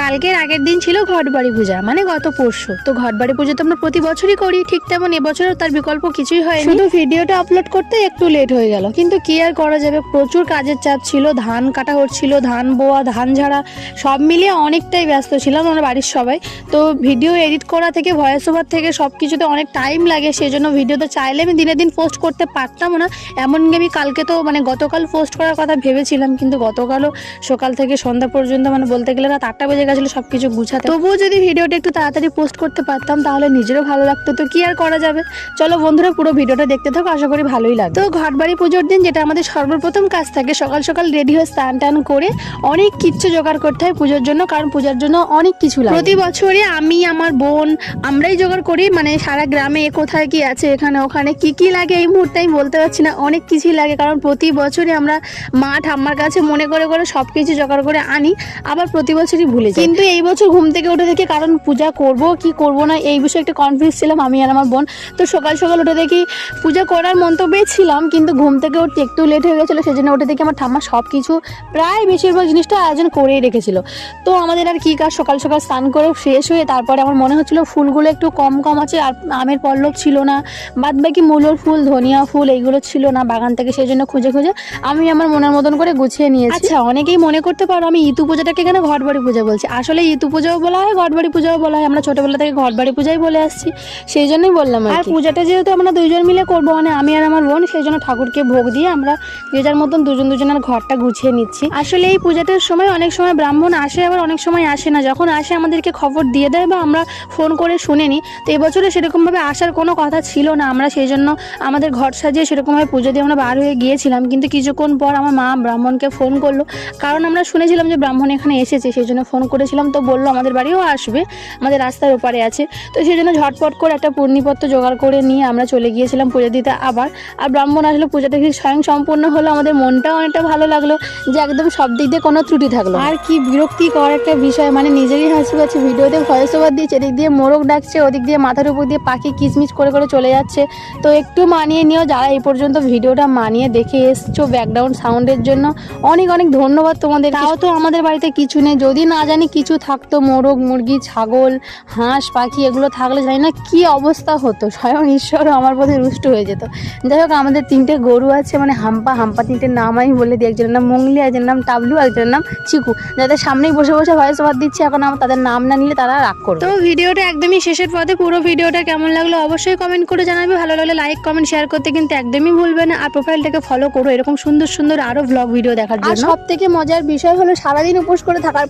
কালকের আগের দিন ছিল ঘটবাড়ি পূজা, মানে গত পরশু। তো ঘটবাড়ি পুজো তো আমরা প্রতি বছরই করি, ঠিক তেমন এবছরও তার বিকল্প কিছুই হয়। শুধু ভিডিওটা আপলোড করতে একটু লেট হয়ে গেল, কিন্তু কি আর করা যাবে, প্রচুর কাজের চাপ ছিল। ধান কাটা হচ্ছিল, ধান বোয়া, ধান ঝাড়া, সব মিলিয়ে অনেকটাই ব্যস্ত ছিলাম আমরা বাড়ির সবাই। তো ভিডিও এডিট করা থেকে ভয়েস ওভার থেকে সব কিছুতে অনেক টাইম লাগে, সেই জন্য ভিডিওতে চাইলে আমি দিনে দিন পোস্ট করতে পারতাম না। এমনকি আমি কালকে তো মানে গতকাল পোস্ট করার কথা ভেবেছিলাম, কিন্তু গতকালও সকাল থেকে সন্ধ্যা পর্যন্ত মানে বলতে গেলে রাত 8টা বেজে গেছিলো সব কিছু গুছাতে। তবুও যদি ভিডিওটা একটু তাড়াতাড়ি পোস্ট করতে পারতাম তাহলে নিজেরও ভালো লাগতো। তো কি আর করা যাবে, চলো বন্ধুরা পুরো ভিডিওটা দেখতে থাকো, আশা করি ভালোই লাগবে। তো ঘটবাড়ি পুজোর দিন যেটা আমাদের সর্বপ্রথম কাজ থাকে, সকাল সকাল রেডি হয়ে স্নান টান করে অনেক কিচ্ছু জোগাড় করতে হয় পুজোর জন্য, কারণ পূজার জন্য অনেক কিছু লাগে। প্রতি বছরে আমি আমার বোন আমরাই জোগাড় করি, মানে সারা গ্রামে কোথায় কি আছে এখানে ওখানে কি কি লাগে এই মুহূর্তে আমি বলতে পারছি না, অনেক কিছুই লাগে। কারণ প্রতি বছরই আমরা মা ঠাম্মার কাছে মনে করে করে সব কিছু জোগাড় করে আনি, আবার প্রতি বছরই ভুলে যাই। কিন্তু এই বছর ঘুম থেকে উঠে দেখি, কারণ পূজা করব কি করব না এই বিষয়ে একটু কনফিউজ ছিলাম আমি আর আমার বোন। তো সকাল সকাল উঠে দেখি পূজা করার মন্তব্যে ছিলাম, কিন্তু ঘুম থেকে উঠতে একটু লেট হয়ে গেছিলো, সেই জন্য উঠে দেখি আমার ঠাম্মা সব কিছু প্রায় বেশিরভাগ জিনিসটা আয়োজন করেই রেখেছিল। তো আমাদের আর কি কাজ, সকাল সকাল স্নান করে ফ্রেশ হয়ে তারপরে আমার মনে হচ্ছিলো ফুলগুলো একটু কম কম আছে, আর আমের পল্লব ছিল না, বাদ বাকি মূলর ফুল ধনিয়া ফুল এইগুলো ছিল না বাগান থেকে, সেই জন্য খুঁজে খুঁজে আমি আমার মনের মতন করে গুছিয়ে নিয়েছি। আচ্ছা, অনেকেই মনে করতে পারো আমি ইতু পূজাটাকে কেন ঘটবাড়ি পূজা বলছি, আসলে ইতু পূজাও বলা হয় ঘটবাড়ি পূজাও বলা হয়, আমরা ছোটবেলা থেকে ঘটবাড়ি পূজাই বলে আসছি, সেই জন্যই বললাম। আর পূজাটা যেহেতু আমরা দুইজন মিলে করবো, মানে আমি আর আমার বোন, সেই জন্য ঠাকুরকে ভোগ দিয়ে আমরা যে যার মতন দুজনের ঘরটা গুছিয়ে নিচ্ছি। আসলে এই পূজাটার সময় অনেক সময় ব্রাহ্মণ আসে, আবার অনেক সময় আসে না, যখন আসে আমাদেরকে খবর দিয়ে দেয় বা আমরা ফোন করে শুনে নিই। তো এবছরে সেরকমভাবে আসার কোনো কথা ছিল না, আমরা সেই জন্য আমাদের ঘর সাজিয়ে সেরকমভাবে পুজো দিয়ে আমরা বার হয়ে গিয়েছিলাম। কিন্তু কিছুক্ষণ পর আমার মা ব্রাহ্মণকে ফোন করলো, কারণ আমরা শুনেছিলাম যে ব্রাহ্মণ এখানে এসেছে, সেই জন্য ফোন করেছিলাম। তো বললো আমাদের বাড়িও আসবে, আমাদের রাস্তার ওপারে আছে। তো সেই জন্য ঝটপট করে একটা পূর্ণিপত্র জোগাড় করে নিয়ে আমরা চলে গিয়েছিলাম পুজো দিতে আবার। আর ব্রাহ্মণ আসলে পুজোটা কি স্বয়ং সম্পূর্ণ হলো, আমাদের মনটাও অনেকটা ভালো লাগলো যে একদম সব দিক দিয়ে কোনো ত্রুটি থাকলো। আর কি বিরক্তিকর একটা বিষয়, মানে নিজেরই হাসি পাচ্ছে, ভিডিওতে ভয়েস ওভার দিচ্ছে, এদিক দিয়ে মোরগ ডাকছে, ওদিক দিয়ে মাথার উপর দিয়ে পাখি কিচমিচ করে করে চলে যাচ্ছে। তো একটু মানিয়ে নিও, যারা এই পর্যন্ত ভিডিওটা মানিয়ে দেখে এসছো ব্যাকগ্রাউন্ড সাউন্ডের জন্য অনেক অনেক ধন্যবাদ তোমাদের। তাও তো আমাদের বাড়িতে কিছু নেই, যদি না জানি কিছু থাকতো, মোরগ মুরগি ছাগল হাঁস পাখি এগুলো থাকলে জানি না কি অবস্থা হতো, স্বয়ং ঈশ্বরও আমার প্রতি রুষ্ট হয়ে যেত। যাই হোক, আমাদের 3টে গরু আছে, মানে হাম্পা 3টে নাম আমি বলে দিই, একজনের নাম মঙ্গলি, একজনের নাম টাবলু, একজনের নাম চিকু, যাদের সামনেই বসে বসে ভয়েস ওভার দিচ্ছি, এখন আমার তাদের নাম না নিলে তারা রাগ করবে। তো ভিডিওটা একদমই শেষের পথে, পুরো ভিডিওটা কেমন লাগলো অবশ্যই কমেন্ট করে জানাবে, ভালো লাগলে লাইক কমেন্ট শেয়ার করতে কিন্তু একদমই ভুলবে না। আর প্রোফাইলটাকে ফলো করো এরকম সুন্দর সুন্দর আরো ব্লগ ভিডিও দেখার জন্য। আর সব থেকে মজার বিষয় হলো সারাদিন উপোস করে থাকার